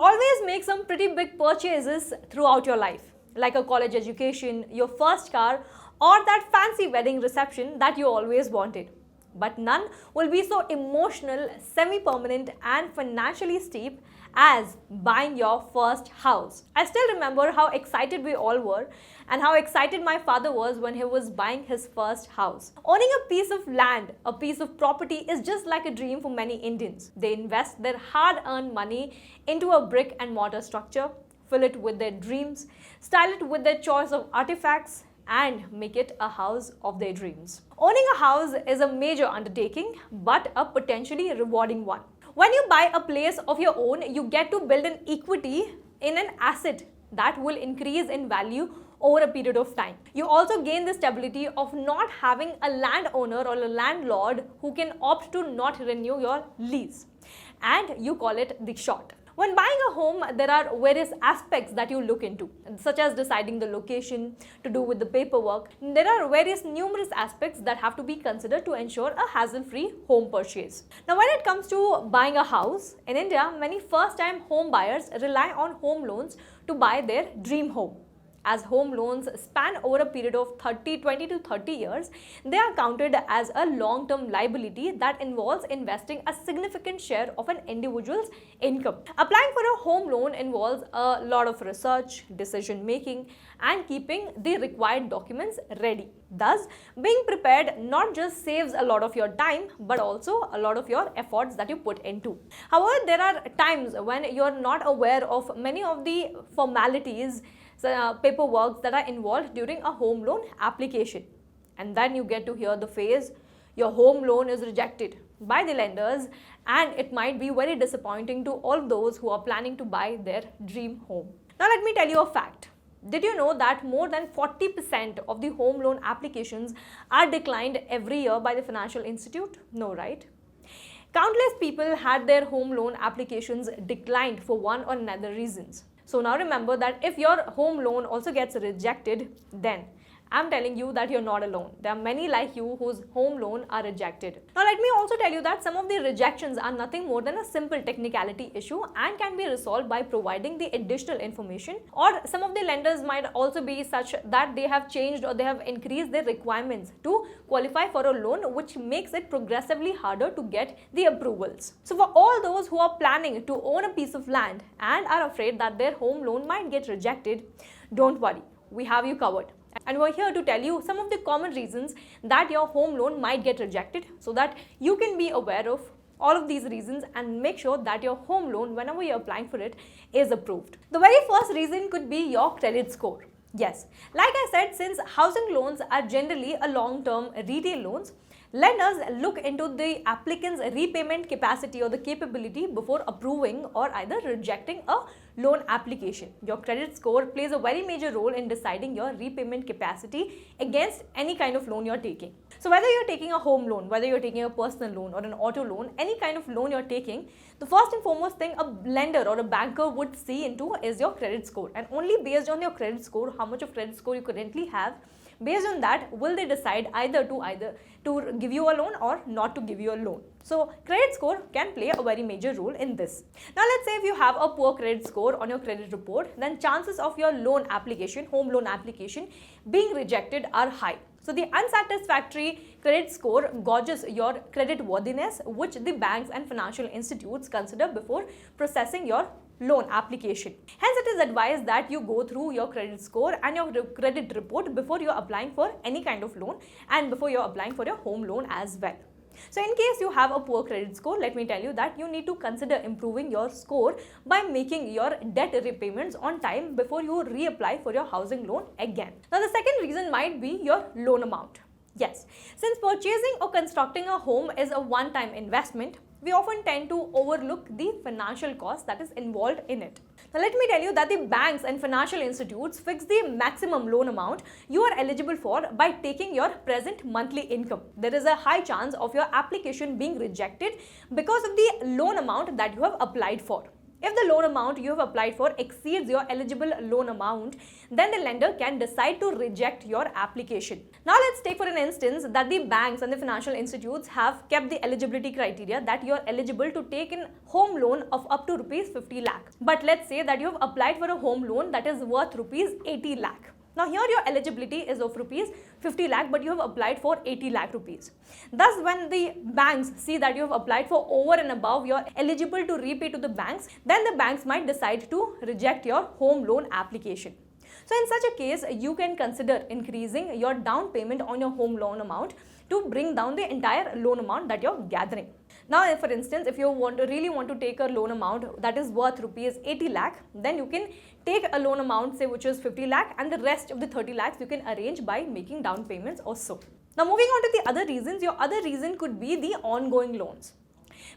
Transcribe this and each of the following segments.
always make some pretty big purchases throughout your life, like a college education, your first car, or that fancy wedding reception that you always wanted. But none will be so emotional, semi-permanent and financially steep as buying your first house. I still remember how excited we all were and how excited my father was when he was buying his first house. Owning a piece of land, a piece of property is just like a dream for many Indians. They invest their hard-earned money into a brick and mortar structure, fill it with their dreams, style it with their choice of artifacts, and make it a house of their dreams. Owning a house is a major undertaking, but a potentially rewarding one. When you buy a place of your own, you get to build an equity in an asset that will increase in value over a period of time. You also gain the stability of not having a landowner or a landlord who can opt to not renew your lease, and you call it the short. When buying a home, there are various aspects that you look into, such as deciding the location, to do with the paperwork. There are numerous aspects that have to be considered to ensure a hassle-free home purchase. Now, when it comes to buying a house, in India, many first-time home buyers rely on home loans to buy their dream home. As home loans span over a period of 20 to 30 years, they are counted as a long-term liability that involves investing a significant share of an individual's income. Applying for a home loan involves a lot of research, decision-making, and keeping the required documents ready. Thus, being prepared not just saves a lot of your time, but also a lot of your efforts that you put into. However, there are times when you're not aware of many of the formalities, paperwork that are involved during a home loan application, and then you get to hear the phrase, your home loan is rejected by the lenders, and it might be very disappointing to all those who are planning to buy their dream home. Now let me tell you a fact. Did you know that more than 40% of the home loan applications are declined every year by the financial institute? No, right? Countless people had their home loan applications declined for one or another reasons. So now remember that if your home loan also gets rejected, then I'm telling you that you're not alone. There are many like you whose home loan are rejected. Now let me also tell you that some of the rejections are nothing more than a simple technicality issue and can be resolved by providing the additional information, or some of the lenders might also be such that they have changed or they have increased their requirements to qualify for a loan, which makes it progressively harder to get the approvals. So for all those who are planning to own a piece of land and are afraid that their home loan might get rejected, don't worry, we have you covered. And we're here to tell you some of the common reasons that your home loan might get rejected, so that you can be aware of all of these reasons and make sure that your home loan, whenever you're applying for it, is approved. The very first reason could be your credit score. Yes, like I said, since housing loans are generally a long-term retail loans, lenders look into the applicant's repayment capacity or the capability before approving or either rejecting a loan application. Your credit score plays a very major role in deciding your repayment capacity against any kind of loan you're taking. So whether you're taking a home loan, whether you're taking a personal loan or an auto loan, any kind of loan you're taking, the first and foremost thing a lender or a banker would see into is your credit score, and only based on your credit score, how much of credit score you currently have, based on that will they decide either to give you a loan or not to give you a loan. So credit score can play a very major role in this. Now let's say if you have a poor credit score on your credit report, then chances of your loan application, home loan application, being rejected are high. So the unsatisfactory credit score gauges your credit worthiness, which the banks and financial institutes consider before processing your loan application. Hence, it is advised that you go through your credit score and your credit report before you are applying for any kind of loan and before you are applying for your home loan as well. So in case you have a poor credit score, let me tell you that you need to consider improving your score by making your debt repayments on time before you reapply for your housing loan again. Now the second reason might be your loan amount. Yes, since purchasing or constructing a home is a one-time investment, we often tend to overlook the financial cost that is involved in it. Now let me tell you that the banks and financial institutes fix the maximum loan amount you are eligible for by taking your present monthly income. There is a high chance of your application being rejected because of the loan amount that you have applied for. If the loan amount you have applied for exceeds your eligible loan amount, then the lender can decide to reject your application. Now let's take for an instance that the banks and the financial institutes have kept the eligibility criteria that you are eligible to take in home loan of up to rupees 50 lakh. But let's say that you have applied for a home loan that is worth rupees 80 lakh. Now here your eligibility is of rupees 50 lakh, but you have applied for 80 lakh rupees. Thus, when the banks see that you have applied for over and above you're eligible to repay to the banks, then the banks might decide to reject your home loan application. So in such a case, you can consider increasing your down payment on your home loan amount to bring down the entire loan amount that you're gathering. Now, for instance, if you really want to take a loan amount that is worth rupees 80 lakh, then you can take a loan amount, say, which is 50 lakh, and the rest of the 30 lakhs you can arrange by making down payments or so. Now, moving on to the other reasons, your other reason could be the ongoing loans.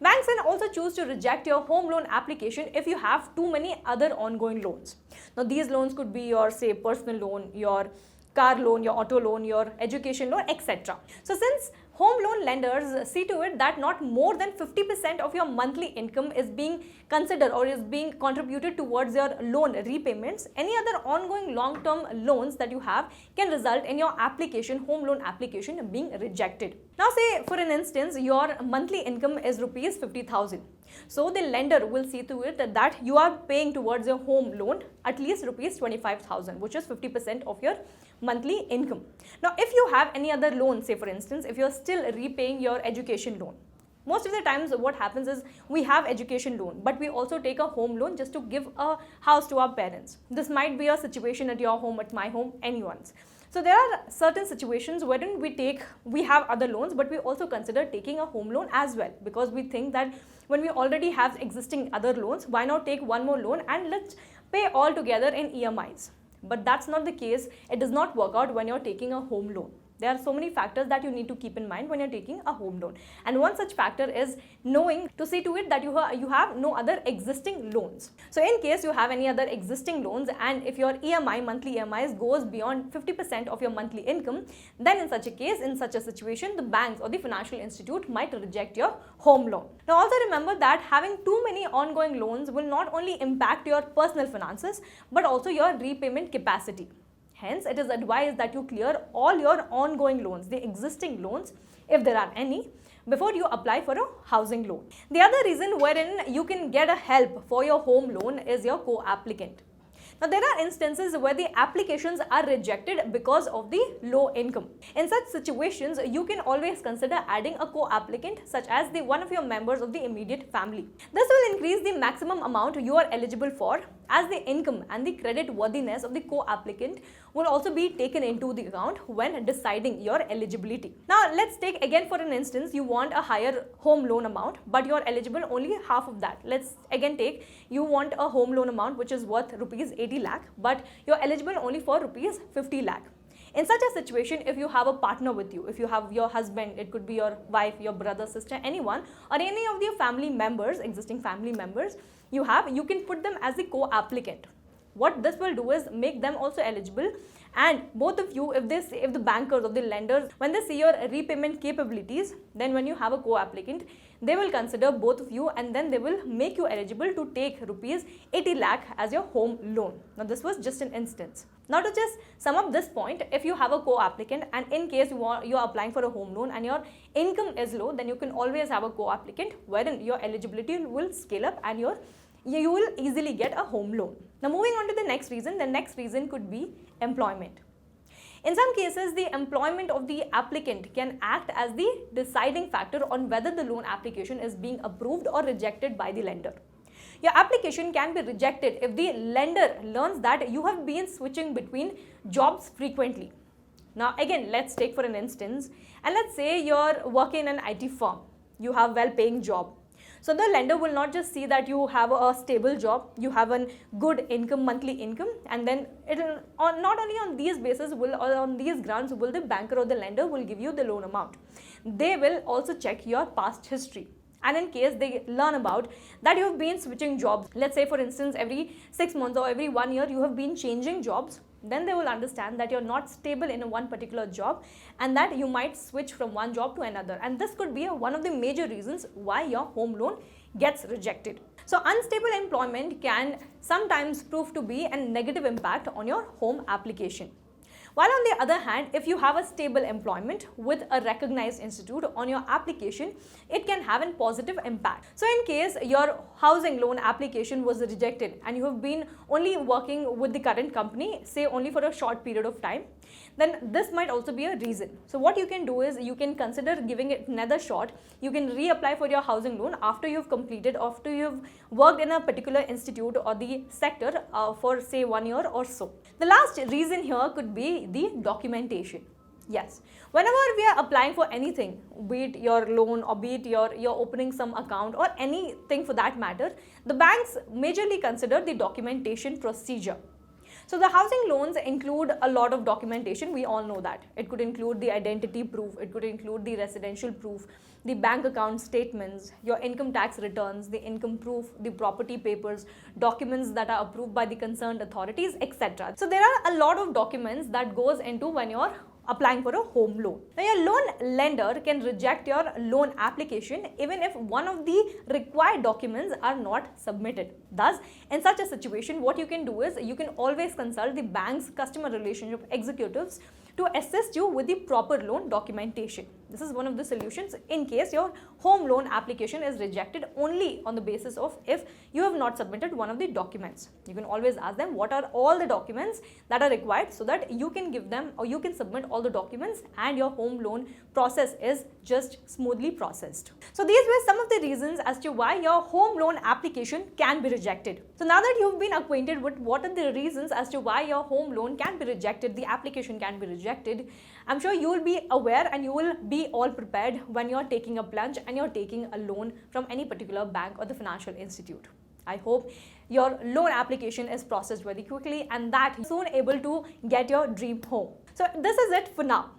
Banks can also choose to reject your home loan application if you have too many other ongoing loans. Now, these loans could be your, say, personal loan, your car loan, your auto loan, your education loan, etc. So since home loan lenders see to it that not more than 50% of your monthly income is being considered or is being contributed towards your loan repayments, any other ongoing long-term loans that you have can result in your application, home loan application, being rejected. Now say for an instance, your monthly income is rupees 50,000. So the lender will see to it that you are paying towards your home loan at least rupees 25,000, which is 50% of your monthly income. Now, if you have any other loan, say for instance, if you're still repaying your education loan, most of the times what happens is we have education loan, but we also take a home loan just to give a house to our parents. This might be a situation at your home, at my home, anyone's. So there are certain situations wherein we have other loans, but we also consider taking a home loan as well, because we think that when we already have existing other loans, why not take one more loan and let's pay all together in EMIs. But that's not the case. It does not work out when you're taking a home loan. There are so many factors that you need to keep in mind when you're taking a home loan. And one such factor is knowing to see to it that you have no other existing loans. So in case you have any other existing loans, and if your EMI, monthly EMIs goes beyond 50% of your monthly income, then in such a case, in such a situation, the banks or the financial institute might reject your home loan. Now also remember that having too many ongoing loans will not only impact your personal finances, but also your repayment capacity. Hence, it is advised that you clear all your ongoing loans, the existing loans, if there are any, before you apply for a housing loan. The other reason wherein you can get a help for your home loan is your co-applicant. Now, there are instances where the applications are rejected because of the low income. In such situations, you can always consider adding a co-applicant, such as one of your members of the immediate family. This will increase the maximum amount you are eligible for, as the income and the credit worthiness of the co-applicant will also be taken into the account when deciding your eligibility. Now, let's take again for an instance, you want a higher home loan amount, but you are eligible only half of that. Let's again take, you want a home loan amount which is worth rupees 80 lakh, but you are eligible only for rupees 50 lakh. In such a situation, if you have a partner with you, if you have your husband, it could be your wife, your brother, sister, anyone, or any of your family members, existing family members you can put them as the co-applicant. What this will do is make them also eligible, and both of you, if the bankers or the lenders, when they see your repayment capabilities, then when you have a co-applicant, they will consider both of you, and then they will make you eligible to take rupees 80 lakh as your home loan. Now this was just an instance. Now to just sum up this point, if you have a co-applicant and in case you are applying for a home loan and your income is low, then you can always have a co-applicant wherein your eligibility will scale up and you will easily get a home loan. Now moving on to the next reason could be employment. In some cases, the employment of the applicant can act as the deciding factor on whether the loan application is being approved or rejected by the lender. Your application can be rejected if the lender learns that you have been switching between jobs frequently. Now again, let's take for an instance, and let's say you're working in an IT firm, you have well-paying job. So the lender will not just see that you have a stable job, you have a good income, monthly income, and then not only on these basis or on these grounds will the banker or the lender will give you the loan amount. They will also check your past history. And in case they learn about that you have been switching jobs, let's say for instance every 6 months or every 1 year you have been changing jobs, then they will understand that you're not stable in one particular job and that you might switch from one job to another. And this could be one of the major reasons why your home loan gets rejected. So unstable employment can sometimes prove to be a negative impact on your home application. While on the other hand, if you have a stable employment with a recognized institute on your application, it can have a positive impact. So in case your housing loan application was rejected and you have been only working with the current company, say only for a short period of time, then this might also be a reason. So what you can do is you can consider giving it another shot. You can reapply for your housing loan after you've completed, after you've worked in a particular institute or the sector for say 1 year or so. The last reason here could be the documentation. Yes, whenever we are applying for anything, be it your loan or be it you're opening some account or anything for that matter, the banks majorly consider the documentation procedure. So the housing loans include a lot of documentation, we all know that. It could include the identity proof, it could include the residential proof, the bank account statements, your income tax returns, the income proof, the property papers, documents that are approved by the concerned authorities, etc. So there are a lot of documents that goes into when you're applying for a home loan. Now your loan lender can reject your loan application even if one of the required documents are not submitted. Thus, in such a situation, what you can do is you can always consult the bank's customer relationship executives to assist you with the proper loan documentation. This is one of the solutions in case your home loan application is rejected only on the basis of if you have not submitted one of the documents. You can always ask them what are all the documents that are required so that you can give them or you can submit all the documents and your home loan process is just smoothly processed. So these were some of the reasons as to why your home loan application can be rejected. So now that you've been acquainted with what are the reasons as to why your home loan can be rejected, the application can be rejected, I'm sure you will be aware and you will be all prepared when you're taking a plunge and you're taking a loan from any particular bank or the financial institute. I hope your loan application is processed very quickly and that you're soon able to get your dream home. So this is it for now.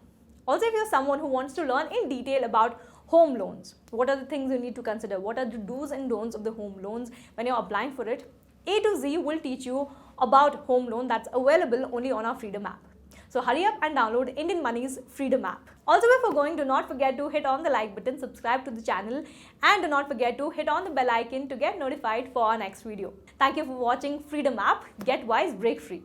Also, if you're someone who wants to learn in detail about home loans, what are the things you need to consider, what are the do's and don'ts of the home loans when you're applying for it, A to Z will teach you about home loan that's available only on our Freedom app. So hurry up and download Indian Money's Freedom app. Also before going, do not forget to hit on the like button, subscribe to the channel and do not forget to hit on the bell icon to get notified for our next video. Thank you for watching Freedom app. Get wise, break free.